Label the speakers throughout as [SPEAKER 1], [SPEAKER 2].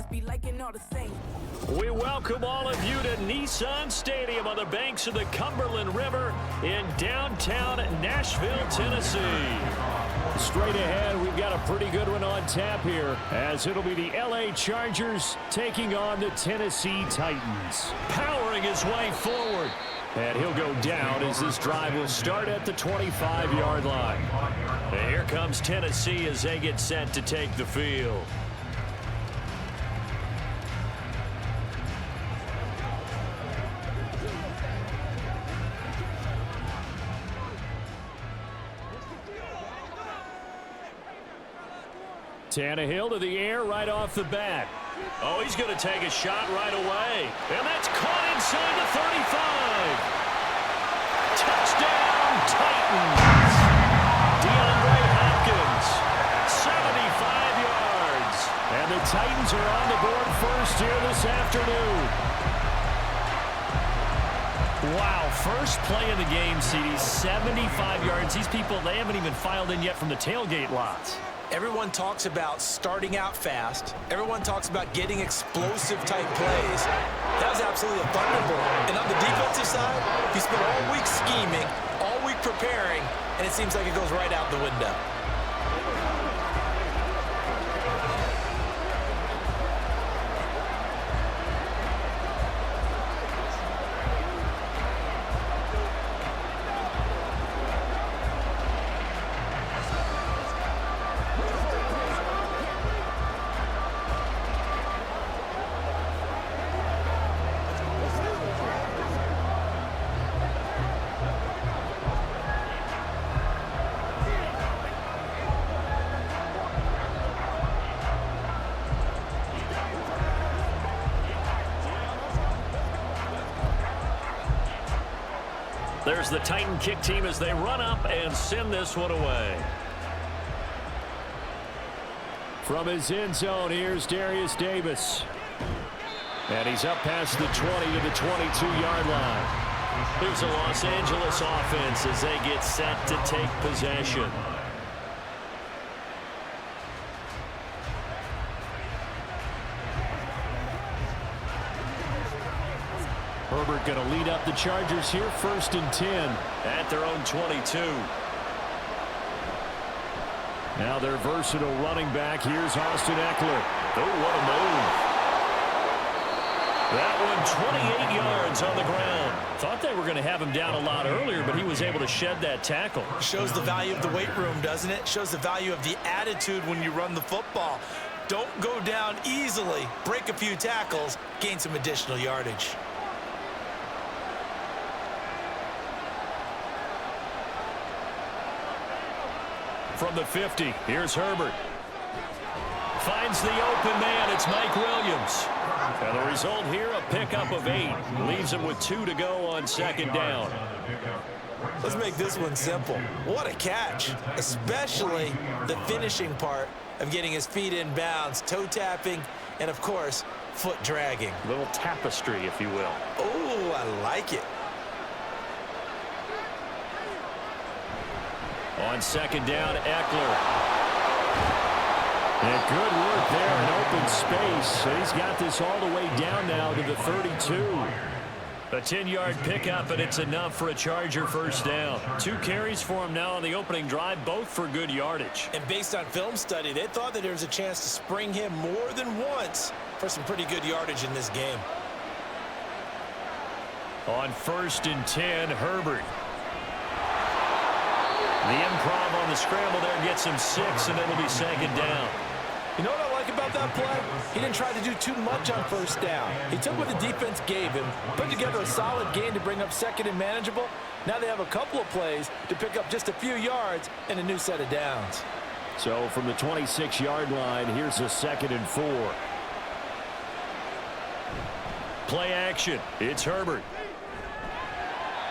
[SPEAKER 1] be liking all the same.
[SPEAKER 2] We welcome all of you to Nissan Stadium on the banks of the Cumberland River in downtown Nashville, Tennessee. Straight ahead, we've got a pretty good one on tap here, as it'll be the LA Chargers taking on the Tennessee Titans. Powering his way forward. And he'll go down as this drive will start at the 25-yard line. And here comes Tennessee as they get set to take the field. Tannehill to the air right off the bat. Oh, he's going to take a shot right away. And that's caught inside the 35. Touchdown, Titans. DeAndre Hopkins, 75 yards. And the Titans are on the board first here this afternoon. Wow, first play of the game, CD, 75 yards. These people, they haven't even filed in yet from the tailgate lots.
[SPEAKER 3] Everyone talks about starting out fast. Everyone talks about getting explosive-type plays. That was absolutely a thunderbolt. And on the defensive side, you spent all week scheming, all week preparing, and it seems like it goes right out the window.
[SPEAKER 2] There's the Titan kick team as they run up and send this one away. From his end zone, here's Darius Davis. And he's up past the 20 to the 22-yard line. Here's the Los Angeles offense as they get set to take possession. Herbert going to lead up the Chargers here, 1st and 10 at their own 22. Now their versatile running back. Here's Austin Eckler. Oh, what a move. That one 28 yards on the ground. Thought they were going to have him down a lot earlier, but he was able to shed that tackle.
[SPEAKER 3] Shows the value of the weight room, doesn't it? Shows the value of the attitude when you run the football. Don't go down easily. Break a few tackles. Gain some additional yardage.
[SPEAKER 2] From the 50, here's Herbert. Finds the open man, it's Mike Williams. And the result here, a pickup of 8. Leaves him with 2 to go on 2nd down.
[SPEAKER 3] Let's make this one simple. What a catch, especially the finishing part of getting his feet in bounds, toe tapping, and of course, foot dragging.
[SPEAKER 2] A little tapestry, if you will.
[SPEAKER 3] Oh, I like it.
[SPEAKER 2] On 2nd down, Eckler. And good work there in open space. He's got this all the way down now to the 32. A 10-yard pickup, and it's enough for a Charger 1st down. 2 carries for him now on the opening drive, both for good yardage.
[SPEAKER 3] And based on film study, they thought that there was a chance to spring him more than once for some pretty good yardage in this game.
[SPEAKER 2] On 1st and 10, Herbert. The improv on the scramble there gets him 6, and it'll be 2nd down.
[SPEAKER 4] You know what I like about that play? He didn't try to do too much on 1st down. He took what the defense gave him, put together a solid gain to bring up 2nd and manageable. Now they have a couple of plays to pick up just a few yards and a new set of downs.
[SPEAKER 2] So from the 26-yard line, here's a 2nd and 4. Play action. It's Herbert.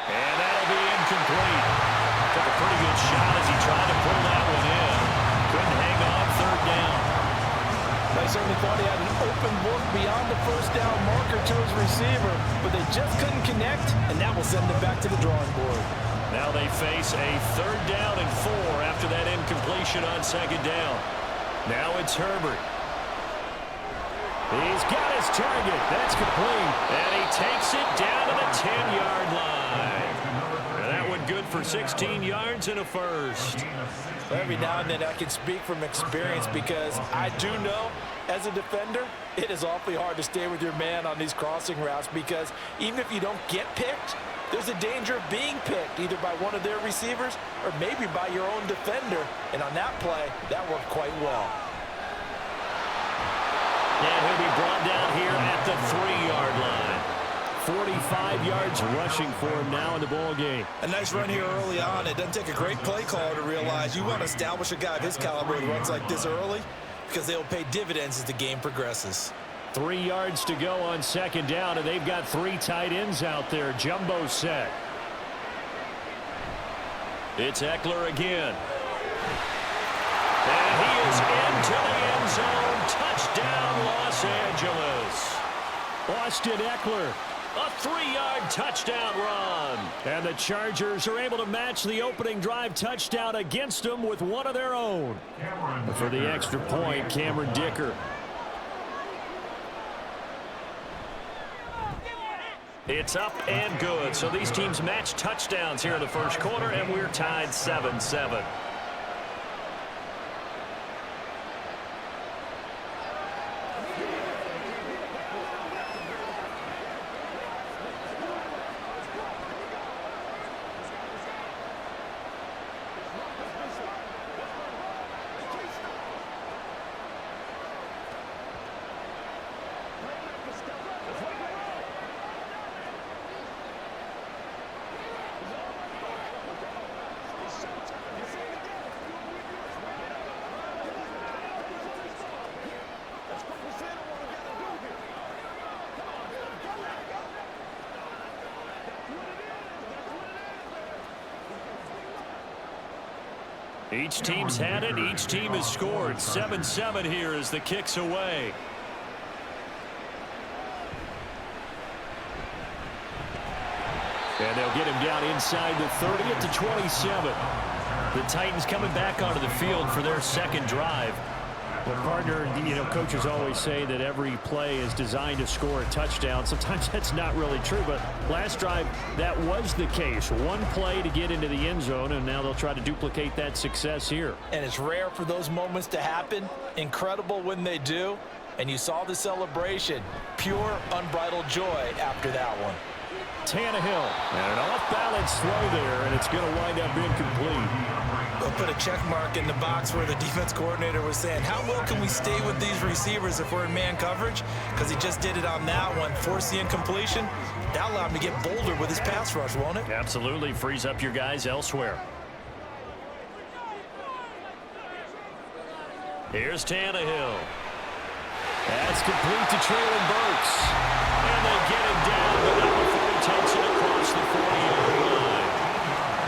[SPEAKER 2] And that'll be incomplete. Took a pretty good shot as he tried to pull that one in. Couldn't hang on 3rd down.
[SPEAKER 4] They certainly thought he had an open look beyond the 1st down marker to his receiver, but they just couldn't connect, and that will send them back to the drawing board.
[SPEAKER 2] Now they face a 3rd down and 4 after that incompletion on 2nd down. Now it's Herbert. He's got his target. That's complete. And he takes it down to the 10-yard line. And that one good for 16 yards and a first.
[SPEAKER 4] Every now and then I can speak from experience because I do know as a defender it is awfully hard to stay with your man on these crossing routes because even if you don't get picked, there's a danger of being picked either by one of their receivers or maybe by your own defender. And on that play, that worked quite well.
[SPEAKER 2] And he'll be brought down here at the 3-yard line. 45 yards rushing for him now in the ball game.
[SPEAKER 3] A nice run here early on. It doesn't take a great play caller to realize you want to establish a guy of his caliber who runs like this early because they'll pay dividends as the game progresses.
[SPEAKER 2] 3 yards to go on second down, and they've got 3 tight ends out there. Jumbo set. It's Eckler again. And he is into the end zone. Touchdown, Los Angeles. Austin Eckler, a 3-yard touchdown run. And the Chargers are able to match the opening drive touchdown against them with one of their own. For the extra point, Cameron Dicker. It's up and good. So these teams match touchdowns here in the first quarter, and we're tied 7-7. Each team's had it. Each team has scored. 7-7 here as the kick's away. And they'll get him down inside the 30 at the 27. The Titans coming back onto the field for their second drive. Well, partner, you know, coaches always say that every play is designed to score a touchdown. Sometimes that's not really true, but last drive, that was the case. One play to get into the end zone, and now they'll try to duplicate that success here.
[SPEAKER 4] And it's rare for those moments to happen. Incredible when they do. And you saw the celebration. Pure, unbridled joy after that one.
[SPEAKER 2] Tannehill, and an off-balance throw there, and it's going to wind up incomplete.
[SPEAKER 3] They'll put a check mark in the box where the defense coordinator was saying, how well can we stay with these receivers if we're in man coverage? Because he just did it on that one, forced the incompletion. That allowed him to get bolder with his pass rush, won't it?
[SPEAKER 2] Absolutely, frees up your guys elsewhere. Here's Tannehill. That's complete to Traylon Burks. And they get him down, but not before he takes it across the 40-yard line.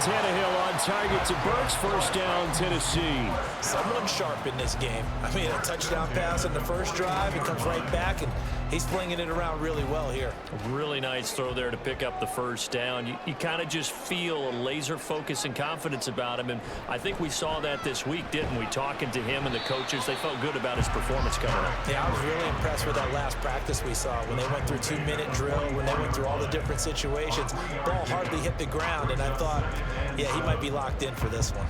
[SPEAKER 2] Tannehill on target to Burks. First down, Tennessee.
[SPEAKER 3] Someone sharp in this game. I mean, a touchdown pass in the first drive. He comes right back, and he's flinging it around really well here.
[SPEAKER 2] A really nice throw there to pick up the first down. You kind of just feel a laser focus and confidence about him, and I think we saw that this week, didn't we? Talking to him and the coaches, they felt good about his performance coming up.
[SPEAKER 3] Yeah, I was really impressed with that last practice we saw when they went through 2-minute drill, when they went through all the different situations. Ball hardly hit the ground, and I thought, yeah, he might be locked in for this one.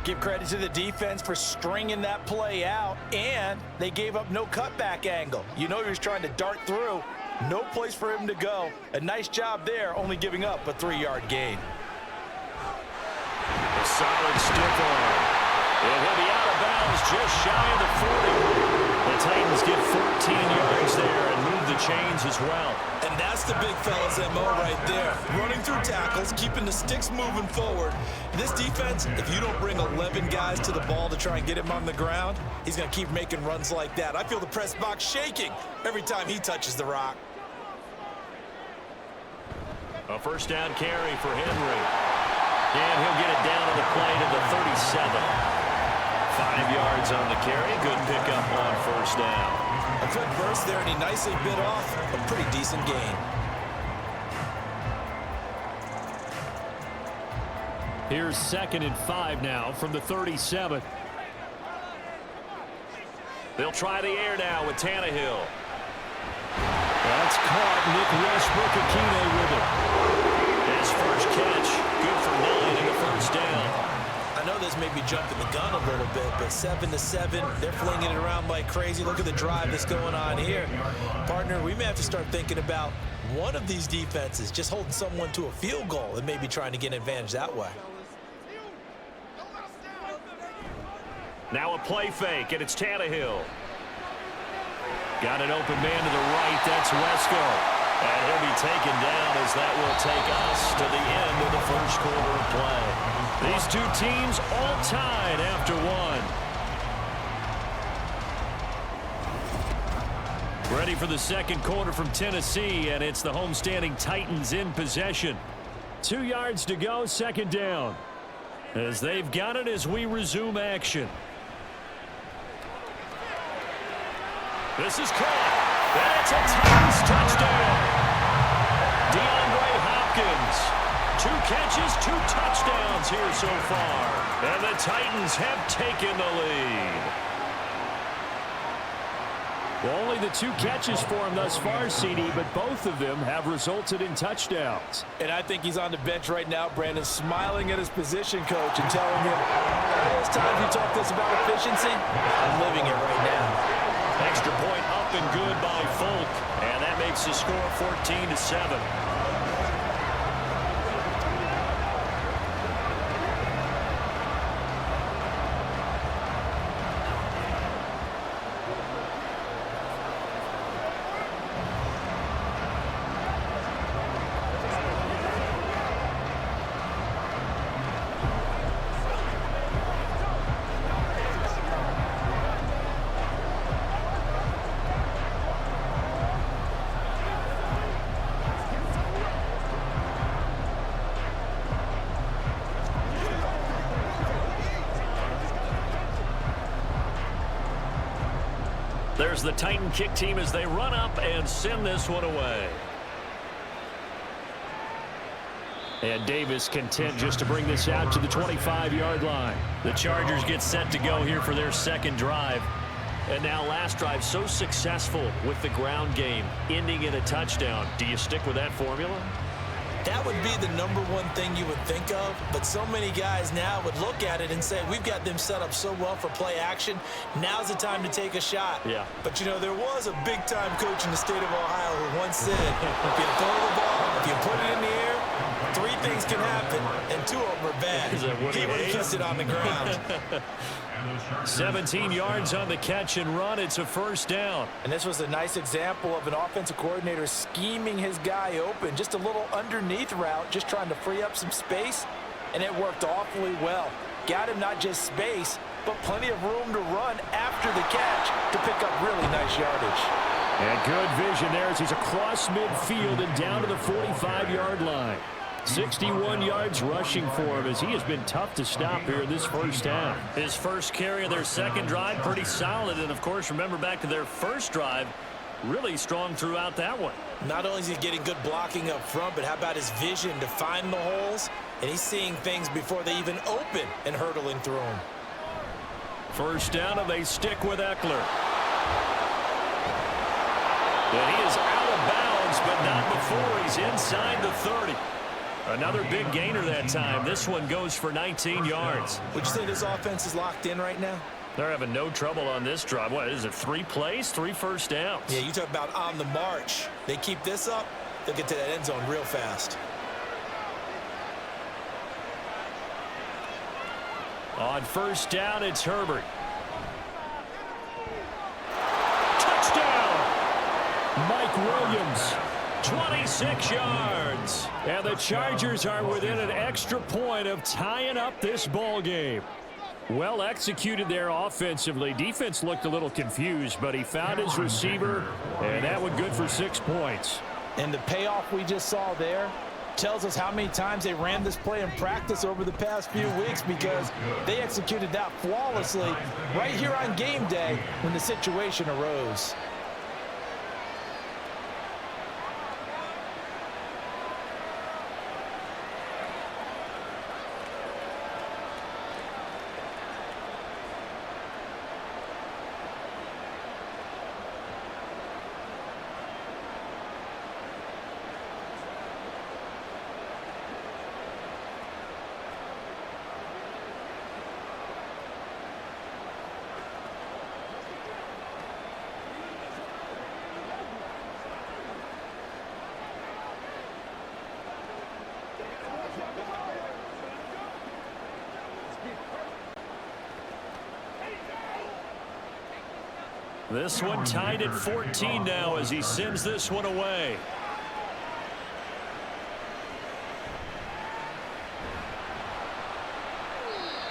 [SPEAKER 4] Give credit to the defense for stringing that play out, and they gave up no cutback angle. You know he was trying to dart through. No place for him to go. A nice job there, only giving up a 3-yard gain.
[SPEAKER 2] A solid stiff arm. And he'll be out of bounds just shy of the 40. The Titans get 14 yards there and move the chains as well.
[SPEAKER 3] And that's the big fella's MO right there. Running through tackles, keeping the sticks moving forward. This defense, if you don't bring 11 guys to the ball to try and get him on the ground, he's going to keep making runs like that. I feel the press box shaking every time he touches the rock.
[SPEAKER 2] A first down carry for Henry. And he'll get it down to the play to the 37. 5 yards on the carry. Good pickup on first down.
[SPEAKER 3] A quick burst there, and he nicely bit off a pretty decent gain.
[SPEAKER 2] Here's 2nd and 5 now from the 37. They'll try the air now with Tannehill. That's caught. Nick Westbrook-Akine with it. His first catch, good for 9 in the first down.
[SPEAKER 3] I know this may be jumping the gun a little bit, but 7-7, they're flinging it around like crazy. Look at the drive that's going on here. Partner, we may have to start thinking about one of these defenses just holding someone to a field goal and maybe trying to get an advantage that way.
[SPEAKER 2] Now a play fake, and it's Tannehill. Got an open man to the right. That's Wesco. And he'll be taken down as that will take us to the end of the first quarter of play. These two teams all tied after one. Ready for the second quarter from Tennessee, and it's the homestanding Titans in possession. 2 yards to go, second down. As they've got it as we resume action. This is caught. And it's a Titans touchdown. DeAndre Hopkins. 2 catches, 2 touchdowns here so far. And the Titans have taken the lead. Well, only the 2 catches for him thus far, CD, but both of them have resulted in touchdowns.
[SPEAKER 4] And I think he's on the bench right now, Brandon, smiling at his position coach and telling him, all those times you talk this about efficiency, I'm living it right now.
[SPEAKER 2] Extra point up and good by Folk, and that makes the score 14-7. There's the Titan kick team as they run up and send this one away. And Davis content just to bring this out to the 25-yard line. The Chargers get set to go here for their second drive. And now last drive so successful with the ground game, ending in a touchdown. Do you stick with that formula?
[SPEAKER 3] That would be the #1 thing you would think of, but so many guys now would look at it and say, we've got them set up so well for play action. Now's the time to take a shot.
[SPEAKER 2] Yeah.
[SPEAKER 3] But, you know, there was a big-time coach in the state of Ohio who once said, if you throw the ball, if you put it in the air, 3 things can happen, and 2 of them are bad. He would have kept it on the ground.
[SPEAKER 2] 17 yards on the catch and run. It's a first down.
[SPEAKER 4] And this was a nice example of an offensive coordinator scheming his guy open. Just a little underneath route, just trying to free up some space, and it worked awfully well. Got him not just space, but plenty of room to run after the catch to pick up really nice yardage.
[SPEAKER 2] And good vision there as he's across midfield and down to the 45-yard line. 61 yards rushing for him as he has been tough to stop here in this first half. His first carry of their second drive, pretty solid. And, of course, remember back to their first drive, really strong throughout that one.
[SPEAKER 3] Not only is he getting good blocking up front, but how about his vision to find the holes? And he's seeing things before they even open and hurdling through them.
[SPEAKER 2] First down, and they stick with Eckler. And he is out of bounds, but not before he's inside the 30. Another big gainer that time. This one goes for 19 yards.
[SPEAKER 3] Would you say this offense is locked in right now?
[SPEAKER 2] They're having no trouble on this drive. What is it, 3 plays, 3 first downs?
[SPEAKER 3] Yeah, you talk about on the march. They keep this up, they'll get to that end zone real fast.
[SPEAKER 2] On first down, it's Herbert. Touchdown! Mike Williams. 26 yards. And the Chargers are within an extra point of tying up this ball game. Well executed there offensively. Defense looked a little confused, but he found his receiver, and that one good for 6 points.
[SPEAKER 4] And the payoff we just saw there tells us how many times they ran this play in practice over the past few weeks, because they executed that flawlessly right here on game day when the situation arose.
[SPEAKER 2] This one tied at 14 now as he sends this one away.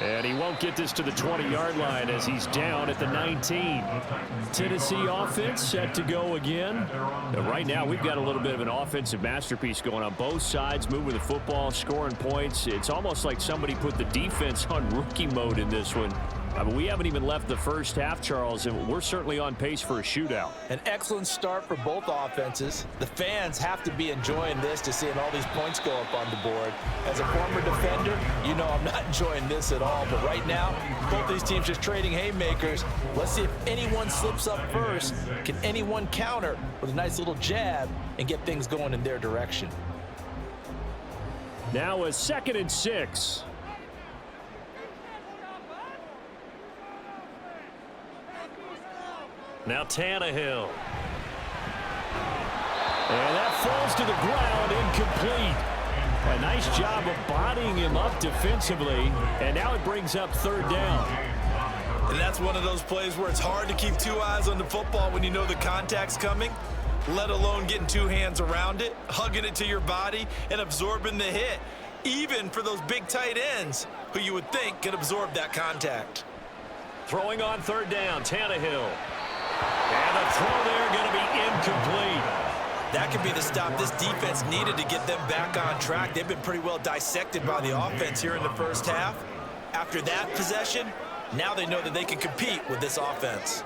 [SPEAKER 2] And he won't get this to the 20-yard line as he's down at the 19. Tennessee offense set to go again. And right now, we've got a little bit of an offensive masterpiece going on both sides, moving the football, scoring points. It's almost like somebody put the defense on rookie mode in this one. I mean, we haven't even left the first half, Charles, and we're certainly on pace for a shootout.
[SPEAKER 4] An excellent start for both offenses. The fans have to be enjoying this to seeing all these points go up on the board. As a former defender, you know I'm not enjoying this at all. But right now, both these teams just trading haymakers. Let's see if anyone slips up first. Can anyone counter with a nice little jab and get things going in their direction?
[SPEAKER 2] Now a 2nd and 6. Now Tannehill. And that falls to the ground, incomplete. A nice job of bodying him up defensively, and now it brings up 3rd down.
[SPEAKER 3] And that's one of those plays where it's hard to keep 2 eyes on the football when you know the contact's coming, let alone getting 2 hands around it, hugging it to your body, and absorbing the hit, even for those big tight ends who you would think could absorb that contact.
[SPEAKER 2] Throwing on 3rd down, Tannehill. And the throw there going to be incomplete.
[SPEAKER 3] That could be the stop this defense needed to get them back on track. They've been pretty well dissected by the offense here in the first half. After that possession, now they know that they can compete with this offense.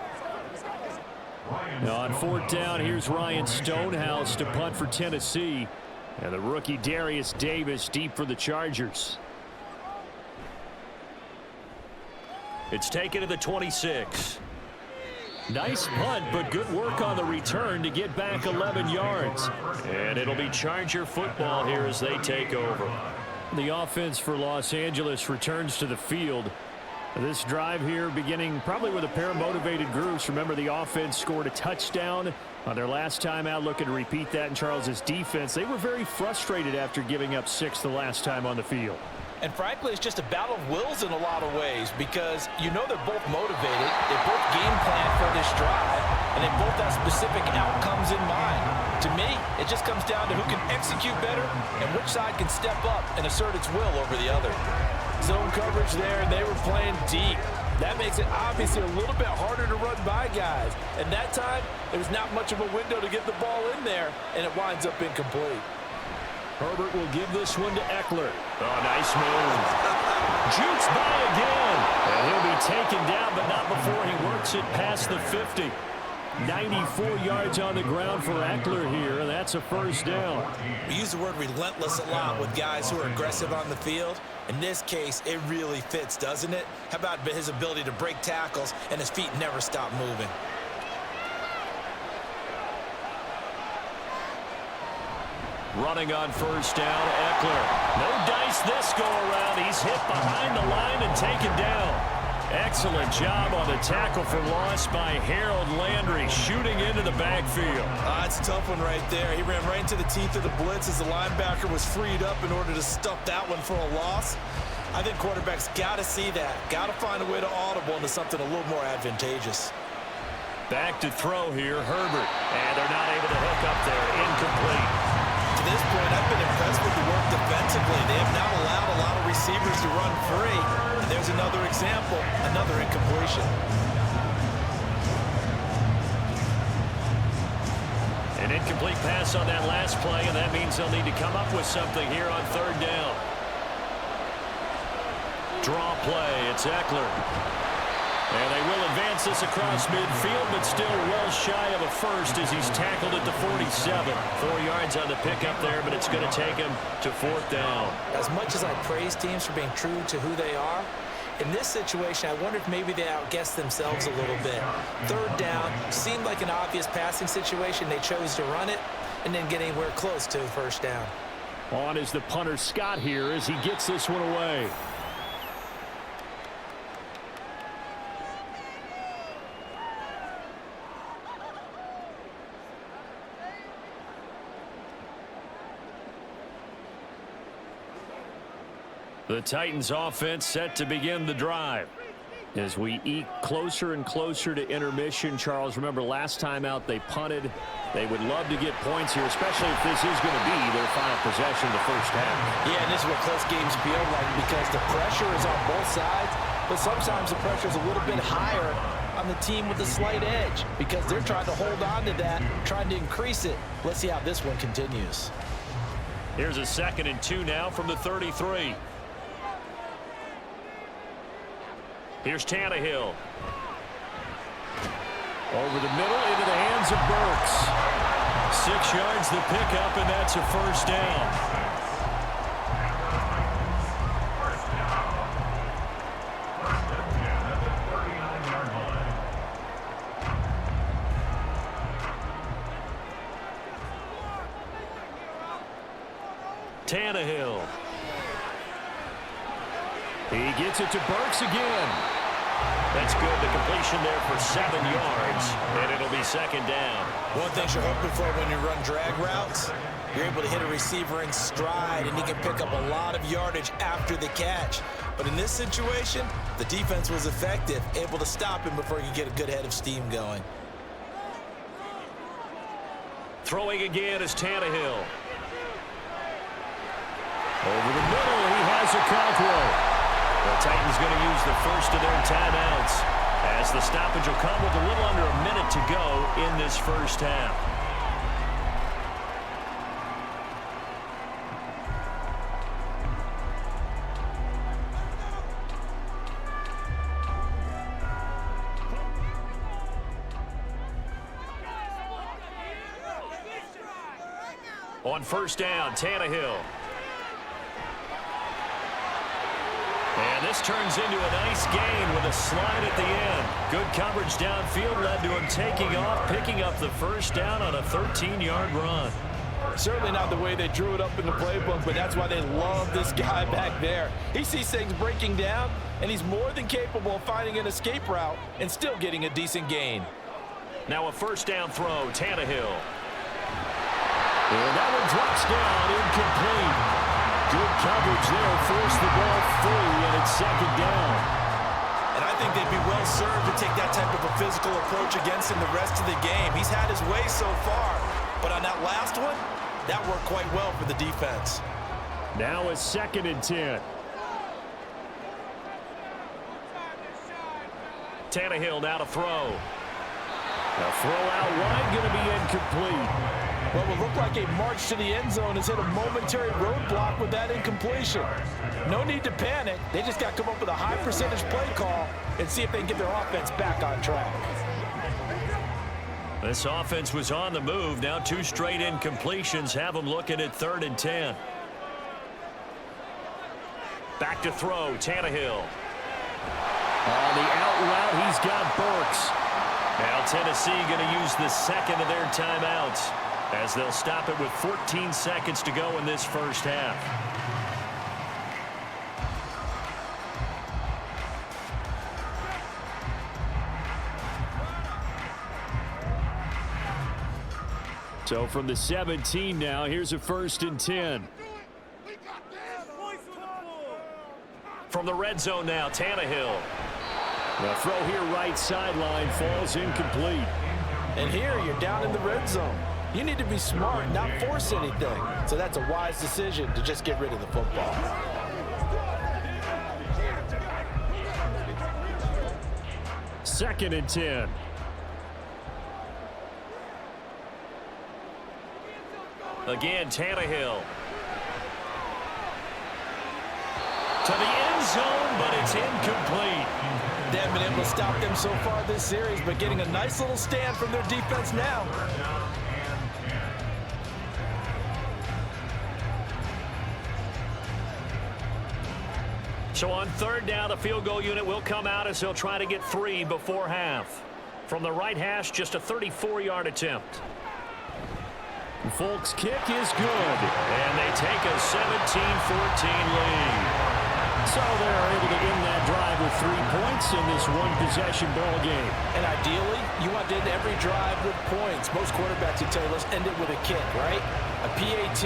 [SPEAKER 2] Now on 4th down, here's Ryan Stonehouse to punt for Tennessee. And the rookie Darius Davis deep for the Chargers. It's taken to the 26. Nice punt, but good work on the return to get back 11 yards. And it'll be Charger football here as they take over. The offense for Los Angeles returns to the field. This drive here beginning probably with a pair of motivated groups. Remember, the offense scored a touchdown on their last time out. Looking to repeat that in Charles's defense. They were very frustrated after giving up 6 the last time on the field.
[SPEAKER 4] And frankly, it's just a battle of wills in a lot of ways because you know they're both motivated. They both game plan for this drive, and they both have specific outcomes in mind. To me, it just comes down to who can execute better and which side can step up and assert its will over the other. Zone coverage there, and they were playing deep. That makes it obviously a little bit harder to run by guys. And that time, there was not much of a window to get the ball in there, and it winds up incomplete.
[SPEAKER 2] Herbert will give this one to Eckler. Oh, nice move. Jukes by again. And he'll be taken down, but not before he works it past the 50. 94 yards on the ground for Eckler here, and that's a 1st down.
[SPEAKER 3] We use the word relentless a lot with guys who are aggressive on the field. In this case, it really fits, doesn't it? How about his ability to break tackles and his feet never stop moving?
[SPEAKER 2] Running on 1st down, Eckler. No dice this go around. He's hit behind the line and taken down. Excellent job on the tackle for loss by Harold Landry, shooting into the backfield.
[SPEAKER 3] That's a tough one right there. He ran right into the teeth of the blitz as the linebacker was freed up in order to stuff that one for a loss. I think quarterbacks got to see that. Got to find a way to audible into something a little more advantageous.
[SPEAKER 2] Back to throw here, Herbert. And they're not able to hook up there. Incomplete.
[SPEAKER 3] To this point, I've been impressed with the work defensively. They have not allowed a lot of receivers to run free. And there's another example, another incompletion.
[SPEAKER 2] An incomplete pass on that last play, and that means they'll need to come up with something here on 3rd down. Draw play, it's Eckler. And they will advance this across midfield, but still well shy of a first as he's tackled at the 47. 4 yards on the pickup there, but it's going to take him to 4th down.
[SPEAKER 4] As much as I praise teams for being true to who they are, in this situation, I wonder if maybe they outguessed themselves a little bit. 3rd down seemed like an obvious passing situation. They chose to run it and didn't get anywhere close to the 1st down.
[SPEAKER 2] On is the punter Scott here as he gets this one away. The Titans offense set to begin the drive. As we eke closer and closer to intermission, Charles, remember last time out they punted. They would love to get points here, especially if this is going to be their final possession of the first half.
[SPEAKER 4] Yeah, and this is what close games feel like because the pressure is on both sides, but sometimes the pressure is a little bit higher on the team with the slight edge because they're trying to hold on to that, trying to increase it. Let's see how this one continues.
[SPEAKER 2] Here's a 2nd and 2 now from the 33. Here's Tannehill. Over the middle into the hands of Burks. 6 yards the pickup, and that's a first down. Tannehill. He gets it to Burks again. That's good. The completion there for 7 yards, and it'll be 2nd down.
[SPEAKER 3] One thing you're hoping for when you run drag routes, you're able to hit a receiver in stride, and he can pick up a lot of yardage after the catch. But in this situation, the defense was effective, able to stop him before he could get a good head of steam going.
[SPEAKER 2] Throwing again is Tannehill. Over the middle, he has a Caldwell. The Titans going to use the first of their timeouts as the stoppage will come with a little under a minute to go in this first half. On first down, Tannehill. And this turns into a nice gain with a slide at the end. Good coverage downfield led to him taking off, picking up the first down on a 13-yard run.
[SPEAKER 4] Certainly not the way they drew it up in the playbook, but that's why they love this guy back there. He sees things breaking down, and he's more than capable of finding an escape route and still getting a decent gain.
[SPEAKER 2] Now a first down throw, Tannehill. And that one drops down, incomplete. Good coverage there, forced the ball free, and it's 2nd down.
[SPEAKER 3] And I think they'd be well served to take that type of a physical approach against him the rest of the game. He's had his way so far, but on that last one, that worked quite well for the defense.
[SPEAKER 2] Now a 2nd and 10. Tannehill now to throw. A throw out wide, going to be incomplete.
[SPEAKER 4] What will look like a march to the end zone has hit a momentary roadblock with that incompletion. No need to panic. They just got to come up with a high percentage play call and see if they can get their offense back on track.
[SPEAKER 2] This offense was on the move. Now 2 straight incompletions have them looking at 3rd and 10. Back to throw, Tannehill. On the out route, he's got Burks. Now Tennessee going to use the 2nd of their timeouts as they'll stop it with 14 seconds to go in this first half. So from the 17 now, here's a 1st and 10. From the red zone now, Tannehill. The throw here right sideline falls incomplete.
[SPEAKER 4] And here you're down in the red zone. You need to be smart, not force anything. So that's a wise decision to just get rid of the football.
[SPEAKER 2] Second and 10. Again, Tannehill. To the end zone, but it's incomplete.
[SPEAKER 4] They haven't been able to stop them so far this series, but getting a nice little stand from their defense now.
[SPEAKER 2] So on 3rd down, the field goal unit will come out as they'll try to get 3 before half. From the right hash, just a 34-yard attempt. Folk's kick is good, and they take a 17-14 lead. So they're able to end that drive with 3 points in this one-possession ball game.
[SPEAKER 4] And ideally, you want to end every drive with points. Most quarterbacks would tell you, let's end it with a kick, right? A PAT,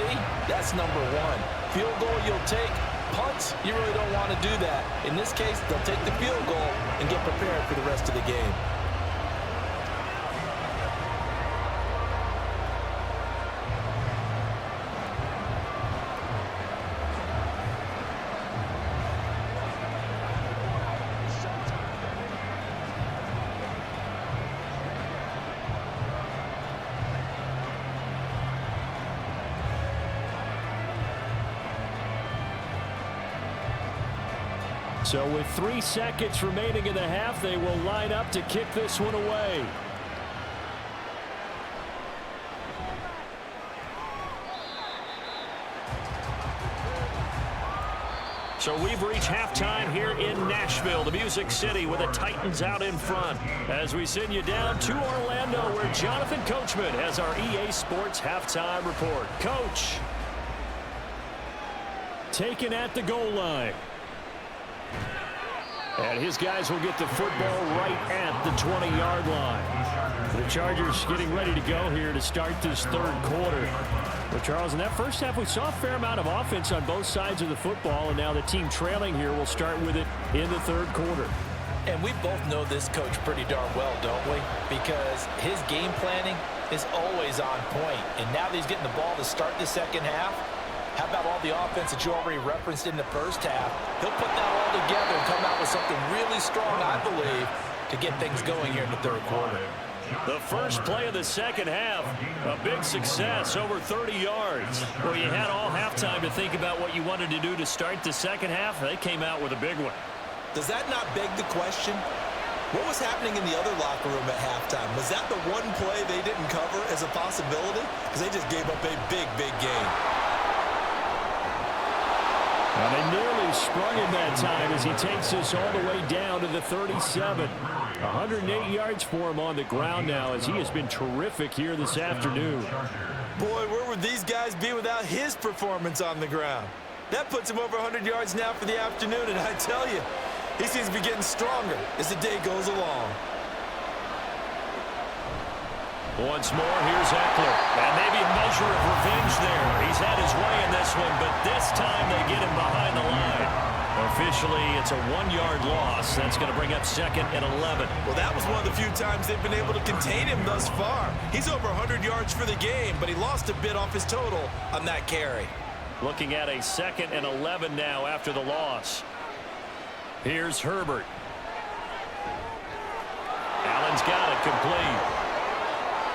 [SPEAKER 4] that's number 1. Field goal you'll take, punts, you really don't want to do that. In this case, they'll take the field goal and get prepared for the rest of the game.
[SPEAKER 2] So with 3 seconds remaining in the half, they will line up to kick this one away. So we've reached halftime here in Nashville, the Music City, with the Titans out in front. As we send you down to Orlando, where Jonathan Coachman has our EA Sports halftime report. Coach, taken at the goal line. And his guys will get the football right at the 20-yard line. The Chargers getting ready to go here to start this third quarter. But Charles, in that first half, we saw a fair amount of offense on both sides of the football, and now the team trailing here will start with it in the third quarter.
[SPEAKER 4] And we both know this coach pretty darn well, don't we? Because his game planning is always on point. And now that he's getting the ball to start the second half, how about all the offense that you already referenced in the first half? He'll put that all together and come out with something really strong, I believe, to get things going here in the third quarter.
[SPEAKER 2] The first play of the second half, a big success, over 30 yards. Well, you had all halftime to think about what you wanted to do to start the second half. They came out with a big one.
[SPEAKER 3] Does that not beg the question? What was happening in the other locker room at halftime? Was that the one play they didn't cover as a possibility? Because they just gave up a big, big game.
[SPEAKER 2] And they nearly sprung him that time as he takes this all the way down to the 37. 108 yards for him on the ground now as he has been terrific here this afternoon.
[SPEAKER 3] Boy, where would these guys be without his performance on the ground? That puts him over 100 yards now for the afternoon, and I tell you, he seems to be getting stronger as the day goes along.
[SPEAKER 2] Once more, here's Eckler. And maybe a measure of revenge there. He's had his way in this one, but this time they get him behind the line. Officially, it's a 1-yard loss. That's going to bring up 2nd and 11.
[SPEAKER 3] Well, that was one of the few times they've been able to contain him thus far. He's over 100 yards for the game, but he lost a bit off his total on that carry.
[SPEAKER 2] Looking at a 2nd and 11 now after the loss. Here's Herbert. Allen's got it complete.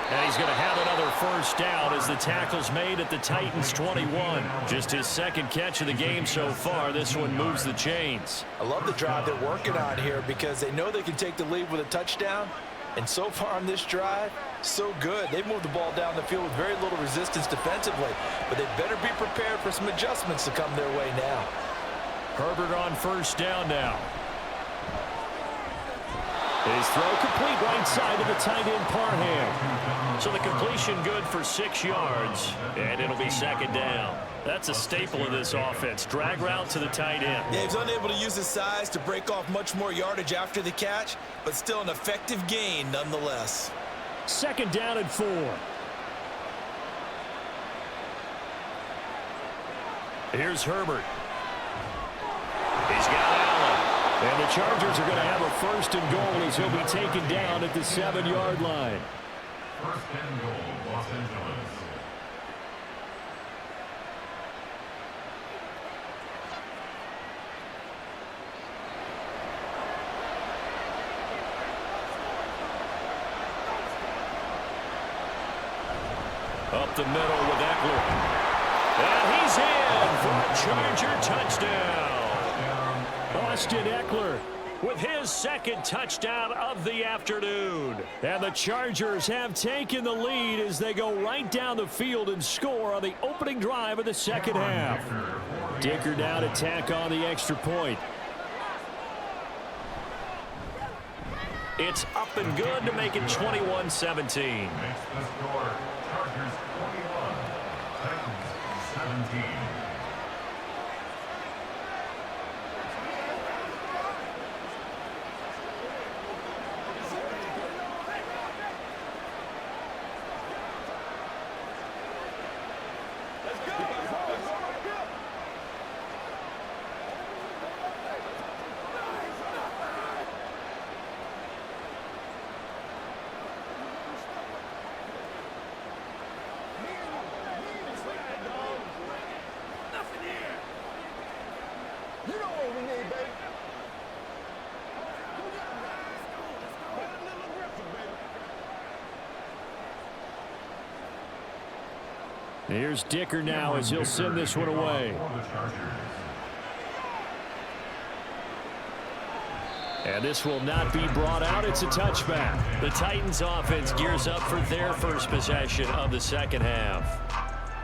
[SPEAKER 2] And he's going to have another first down as the tackle's made at the Titans' 21. Just his second catch of the game so far. This one moves the chains.
[SPEAKER 4] I love the drive they're working on here because they know they can take the lead with a touchdown. And so far on this drive, so good. They've moved the ball down the field with very little resistance defensively. But they better be prepared for some adjustments to come their way now.
[SPEAKER 2] Herbert on first down now. His throw complete right side of the tight end Parham. So the completion good for 6 yards, and it'll be 2nd down. That's a staple of this offense. Drag route to the tight end.
[SPEAKER 3] Yeah, he's unable to use his size to break off much more yardage after the catch, but still an effective gain nonetheless.
[SPEAKER 2] 2nd down and 4. Here's Herbert. He's got Allen. And the Chargers are going to have a 1st and goal as he'll be taken down at the 7-yard line.
[SPEAKER 1] 1st and goal, Los Angeles.
[SPEAKER 2] Up the middle with Eckler. And he's in for a Charger touchdown. Austin Eckler with his 2nd touchdown of the afternoon. And the Chargers have taken the lead as they go right down the field and score on the opening drive of the second half. Dicker now to tack on the extra point. It's up and good to make it 21-17.
[SPEAKER 1] Makes the score Chargers 21, Titans 17.
[SPEAKER 2] Here's Dicker now as he'll send this one away. And this will not be brought out. It's a touchback. The Titans offense gears up for their first possession of the second half.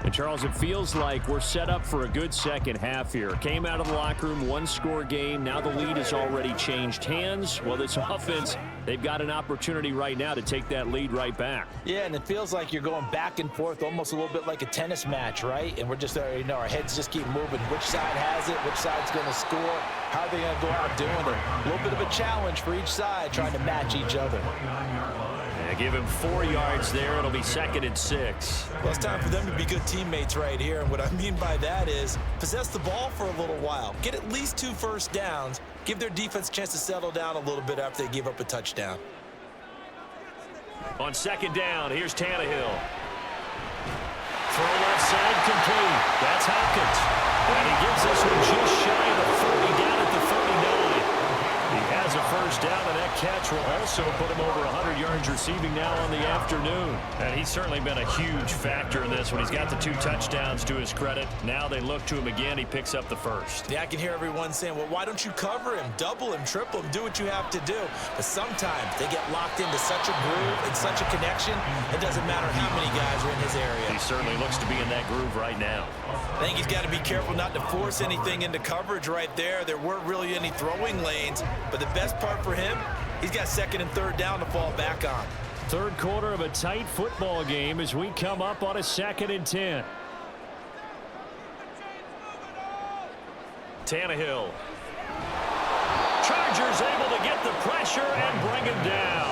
[SPEAKER 2] And Charles, it feels like we're set up for a good second half here. Came out of the locker room, one-score game. Now the lead has already changed hands. Well, this offense, they've got an opportunity right now to take that lead right back.
[SPEAKER 4] Yeah, and it feels like you're going back and forth, almost a little bit like a tennis match, right? And we're just, our heads just keep moving. Which side has it? Which side's going to score? How are they going to go out doing it? A little bit of a challenge for each side, trying to match each other.
[SPEAKER 2] Yeah, give him 4 yards there. It'll be 2nd and 6.
[SPEAKER 3] Well, it's time for them to be good teammates right here. And what I mean by that is possess the ball for a little while. Get at least 2 first downs. Give their defense a chance to settle down a little bit after they give up a touchdown.
[SPEAKER 2] On 2nd down, here's Tannehill. Throw left side complete. That's Hopkins. And he gives this one just shy of the 40, down at the 39. He has a first down, and that catch will also put him over 100 yards receiving now on the afternoon. And he's certainly been a huge factor in this when he's got the 2 touchdowns to his credit. Now they look to him again. He picks up the first.
[SPEAKER 3] Yeah, I can hear everyone saying, well, why don't you cover him, double him, triple him, do what you have to do. But sometimes they get locked into such a groove and such a connection, it doesn't matter how many guys are in his area.
[SPEAKER 2] He certainly looks to be in that groove right now.
[SPEAKER 3] I think he's got to be careful not to force anything into coverage right there. There weren't really any throwing lanes, but the best part for him, he's got 2nd and 3rd down to fall back on.
[SPEAKER 2] Third quarter of a tight football game as we come up on a 2nd and 10. Tannehill. Chargers able to get the pressure and bring him down.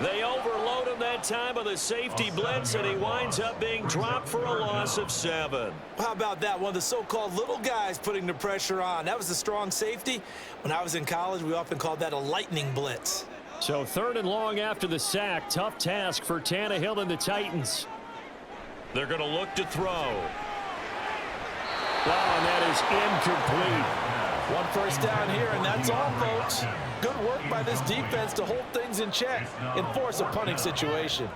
[SPEAKER 2] They overload him that time with a safety blitz, and he winds up being dropped for a loss of 7.
[SPEAKER 3] How about that? One of the so-called little guys putting the pressure on. That was the strong safety. When I was in college, we often called that a lightning blitz.
[SPEAKER 2] So 3rd and long after the sack. Tough task for Tannehill and the Titans. They're going to look to throw. Wow, and that is incomplete.
[SPEAKER 4] 1 first down here, and that's all, folks. Good work by this defense to hold things in check and force a punting situation.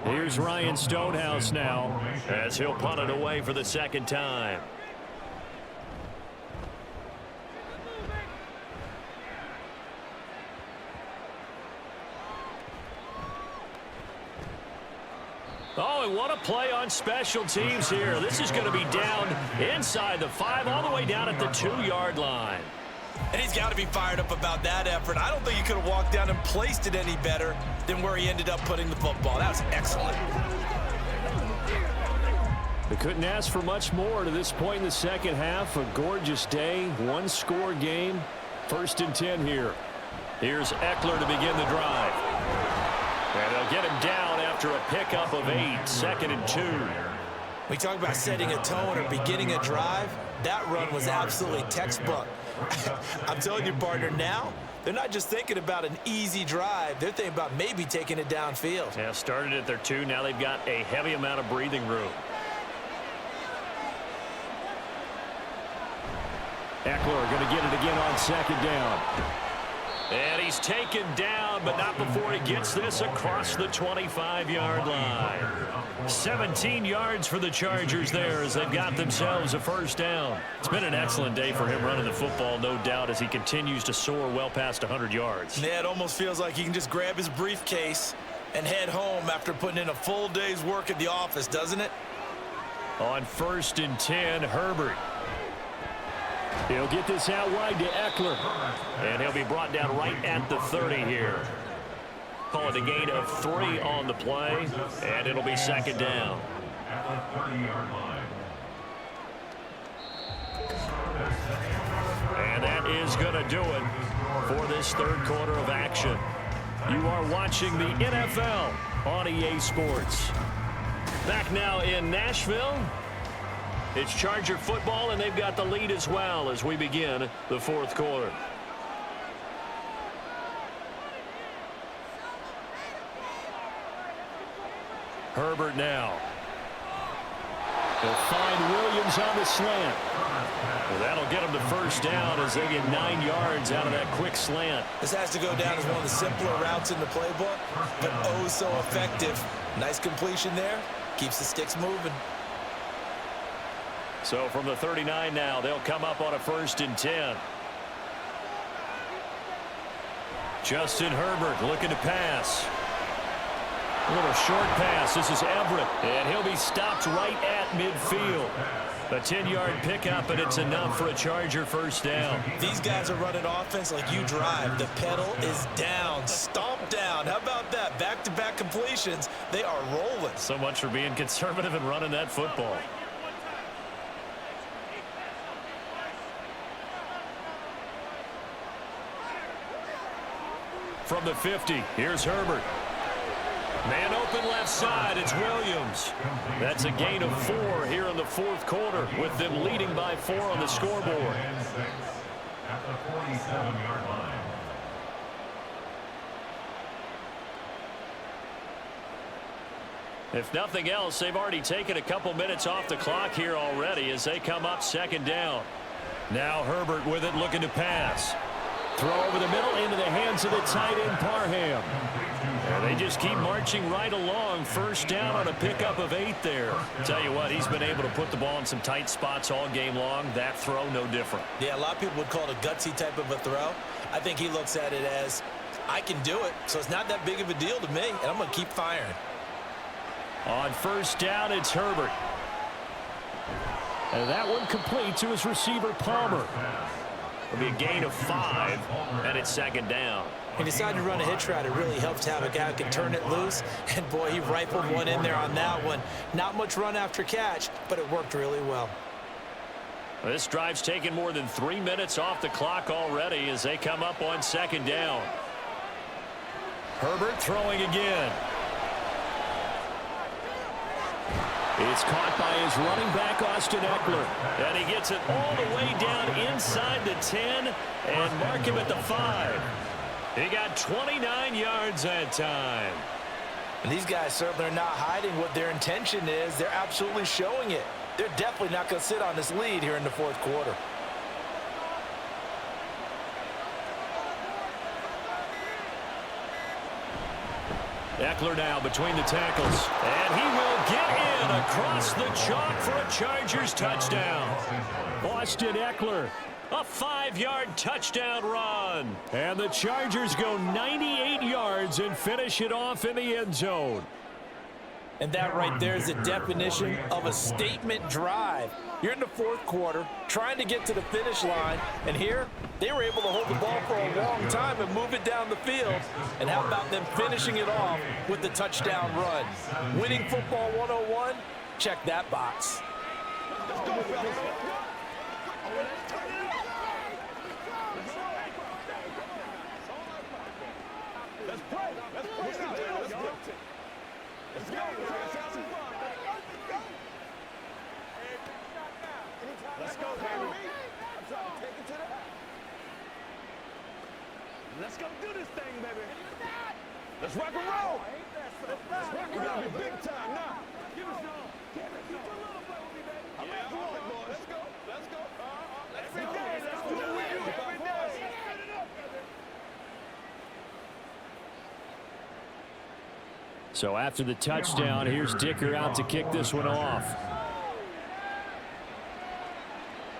[SPEAKER 2] Here's Ryan Stonehouse now as he'll punt it away for the 2nd time. Oh, and what a play on special teams here. This is going to be down inside the 5, all the way down at the 2-yard line.
[SPEAKER 3] And he's got to be fired up about that effort. I don't think he could have walked down and placed it any better than where he ended up putting the football. That was excellent.
[SPEAKER 2] They couldn't ask for much more to this point in the second half. A gorgeous day, 1-score game. 1st and 10 here. Here's Eckler to begin the drive. And they'll get him down after a pickup of 8. 2nd and 2.
[SPEAKER 3] We talk about setting a tone or beginning a drive. That run was absolutely textbook. I'm telling you, partner, now they're not just thinking about an easy drive. They're thinking about maybe taking it downfield.
[SPEAKER 2] Yeah, started at their 2. Now they've got a heavy amount of breathing room. Eckler going to get it again on 2nd down. And he's taken down, but not before he gets this across the 25-yard line. 17 yards for the Chargers there as they've got themselves a first down. It's been an excellent day for him running the football, no doubt, as he continues to soar well past 100 yards.
[SPEAKER 3] Yeah, it almost feels like he can just grab his briefcase and head home after putting in a full day's work at the office, doesn't it?
[SPEAKER 2] On 1st and 10, Herbert. He'll get this out wide to Eckler. And he'll be brought down right at the 30 here. Call it a gain of 3 on the play, and it'll be 2nd down. And that is going to do it for this 3rd quarter of action. You are watching the NFL on EA Sports. Back now in Nashville. It's Charger football, and they've got the lead as well as we begin the 4th quarter. Herbert now. He'll find Williams on the slant. Well, that'll get him the first down as they get 9 yards out of that quick slant.
[SPEAKER 3] This has to go down as one of the simpler routes in the playbook, but oh so effective. Nice completion there. Keeps the sticks moving.
[SPEAKER 2] So from the 39 now, they'll come up on a 1st and 10. Justin Herbert looking to pass. A little short pass. This is Everett, and he'll be stopped right at midfield. A 10-yard pickup, and it's enough for a Charger first down.
[SPEAKER 3] These guys are running offense like you drive. The pedal is down, stomp down. How about that? Back-to-back completions. They are rolling.
[SPEAKER 2] So much for being conservative and running that football. From the 50, here's Herbert. Man open left side, it's Williams. That's a gain of 4 here in the 4th quarter, with them leading by 4 on the scoreboard.
[SPEAKER 1] At the 47-yard line.
[SPEAKER 2] If nothing else, they've already taken a couple minutes off the clock here already as they come up 2nd down. Now Herbert with it, looking to pass. Throw over the middle into the hands of the tight end, Parham. And they just keep marching right along. First down on a pickup of 8 there. Tell you what, he's been able to put the ball in some tight spots all game long. That throw, no different.
[SPEAKER 3] Yeah, a lot of people would call it a gutsy type of a throw. I think he looks at it as, I can do it, so it's not that big of a deal to me, and I'm going to keep firing.
[SPEAKER 2] On first down, it's Herbert. And that one complete to his receiver, Palmer. It'll be a gain of 5, and it's 2nd down.
[SPEAKER 3] He decided to run a hitch route. It really helps to have a guy who can turn it loose. And, boy, he rifled one in there on that one. Not much run after catch, but it worked really well.
[SPEAKER 2] This drive's taken more than 3 minutes off the clock already as they come up on 2nd down. Herbert throwing again. It's caught by his running back, Austin Eckler. And he gets it all the way down inside the 10 and mark him at the 5. He got 29 yards that time.
[SPEAKER 4] And these guys certainly are not hiding what their intention is. They're absolutely showing it. They're definitely not going to sit on this lead here in the 4th quarter.
[SPEAKER 2] Eckler now between the tackles. And he will get in across the chalk for a Chargers touchdown. Austin Eckler, a 5-yard touchdown run. And the Chargers go 98 yards and finish it off in the end zone.
[SPEAKER 4] And that right there is the definition of a statement drive. You're in the 4th quarter, trying to get to the finish line, and here they were able to hold the ball for a long time and move it down the field. And how about them finishing it off with the touchdown run? Winning football 101, check that box.
[SPEAKER 5] Let's pray. Let's go. Let's go, baby. Let's go do this thing, baby. Let's rock and roll. Let's rock and roll. Big time now. Give us some. Give us a little play with me, baby. Yeah, all right, boys. Let's go. Let's go. Every day, let's do it with you. Every day.
[SPEAKER 2] So after the touchdown, here's Dicker out to kick this one off.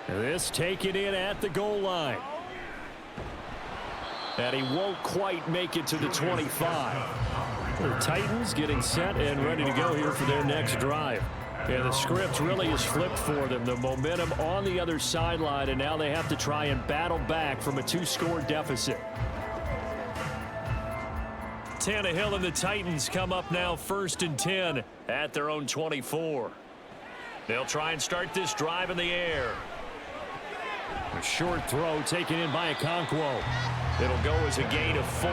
[SPEAKER 2] This taken in at the goal line. And he won't quite make it to the 25. The Titans getting set and ready to go here for their next drive. Yeah, the script really is flipped for them. The momentum on the other sideline, and now they have to try and battle back from a 2-score deficit. Tannehill and the Titans come up now 1st and 10 at their own 24. They'll try and start this drive in the air. A short throw taken in by Okonkwo. It'll go as a gain of 4,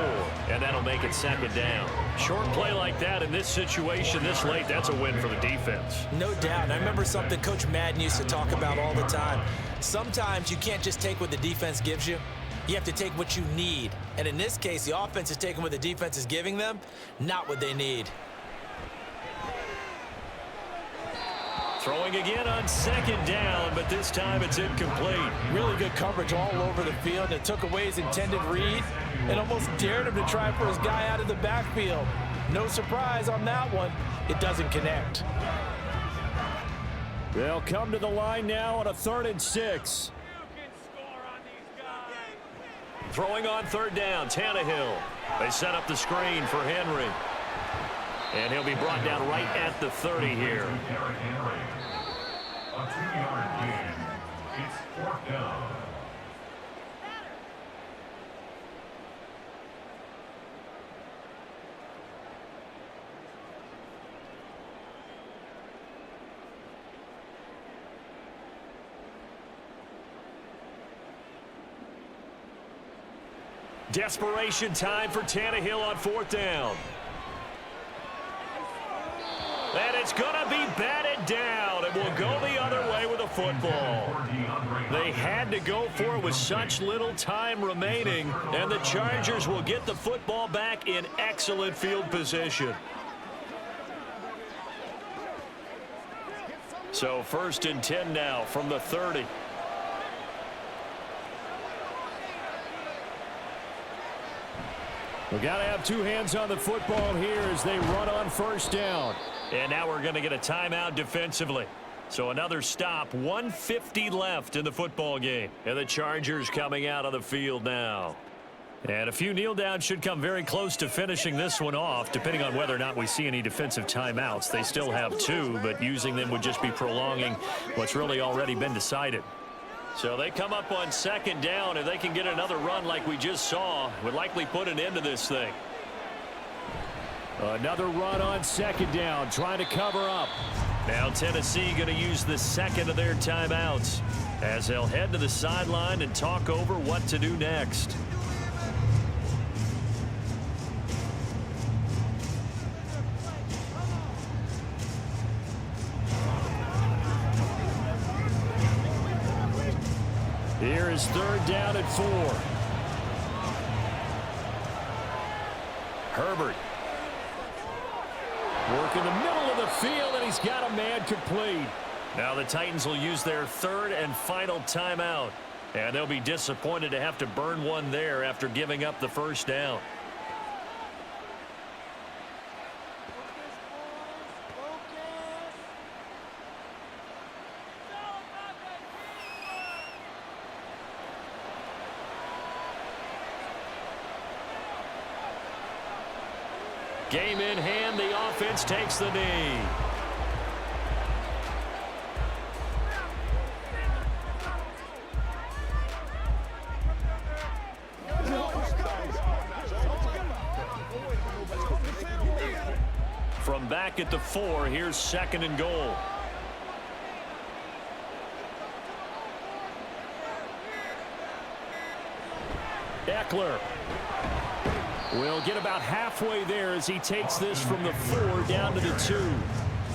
[SPEAKER 2] and that'll make it 2nd down. Short play like that in this situation this late, that's a win for the defense.
[SPEAKER 3] No doubt. I remember something Coach Madden used to talk about all the time. Sometimes you can't just take what the defense gives you. You have to take what you need. And in this case, the offense is taking what the defense is giving them, not what they need.
[SPEAKER 2] Throwing again on second down, but this time it's incomplete.
[SPEAKER 4] Really good coverage all over the field. It took away his intended read and almost dared him to try for his guy out of the backfield. No surprise on that one. It doesn't connect.
[SPEAKER 2] They'll come to the line now on a 3rd and 6. Throwing on 3rd down, Tannehill. They set up the screen for Henry. And he'll be brought down right at the 30 here.
[SPEAKER 1] A 2-yard gain. It's 4th down.
[SPEAKER 2] Desperation time for Tannehill on 4th down. And it's going to be batted down. It will go the other way with the football. They had to go for it with such little time remaining, and the Chargers will get the football back in excellent field position. So 1st and 10 now from the 30. We've got to have two hands on the football here as they run on 1st down. And now we're going to get a timeout defensively. So another stop, 1:50 left in the football game. And the Chargers coming out on the field now. And a few kneel downs should come very close to finishing this one off, depending on whether or not we see any defensive timeouts. They still have 2, but using them would just be prolonging what's really already been decided. So they come up on 2nd down. If they can get another run like we just saw, would likely put an end to this thing. Another run on 2nd down, trying to cover up. Now Tennessee going to use the 2nd of their timeouts as they'll head to the sideline and talk over what to do next. Here is 3rd down at 4. Herbert. Work in the middle of the field, and he's got a man complete. Now the Titans will use their 3rd and final timeout. And they'll be disappointed to have to burn one there after giving up the 1st down. Game in hand, the offense takes the knee. From back at the 4, here's 2nd and goal. Eckler will get about halfway there as he takes this from the 4 down to the 2.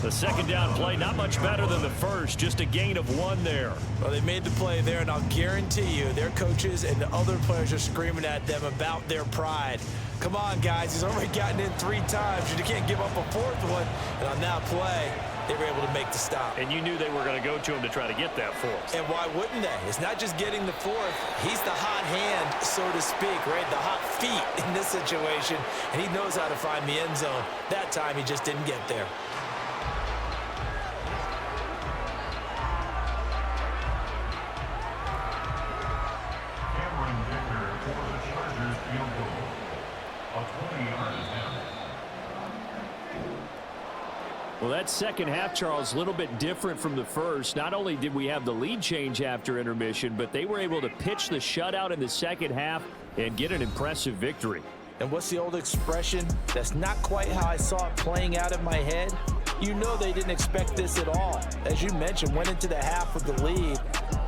[SPEAKER 2] The 2nd down play, not much better than the 1st, just a gain of 1 there.
[SPEAKER 3] Well, they made the play there, and I'll guarantee you their coaches and the other players are screaming at them about their pride. Come on, guys. He's already gotten in 3 times. You can't give up a 4th one. And on that play, they were able to make the stop.
[SPEAKER 2] And you knew they were going to go to him to try to get that 4th.
[SPEAKER 3] And why wouldn't they? It's not just getting the 4th. He's the hot hand, so to speak, right? The hot feet in this situation. And he knows how to find the end zone. That time, he just didn't get there.
[SPEAKER 2] Well, that 2nd half, Charles, a little bit different from the 1st. Not only did we have the lead change after intermission, but they were able to pitch the shutout in the 2nd half and get an impressive victory.
[SPEAKER 4] And what's the old expression? That's not quite how I saw it playing out in my head. You know they didn't expect this at all. As you mentioned, went into the half with the lead.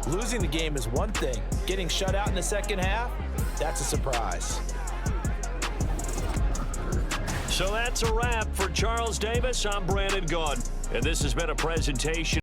[SPEAKER 4] Losing the game is one thing. Getting shut out in the 2nd half, that's a surprise.
[SPEAKER 2] So that's a wrap for Charles Davis. I'm Brandon Gaudin, and this has been a presentation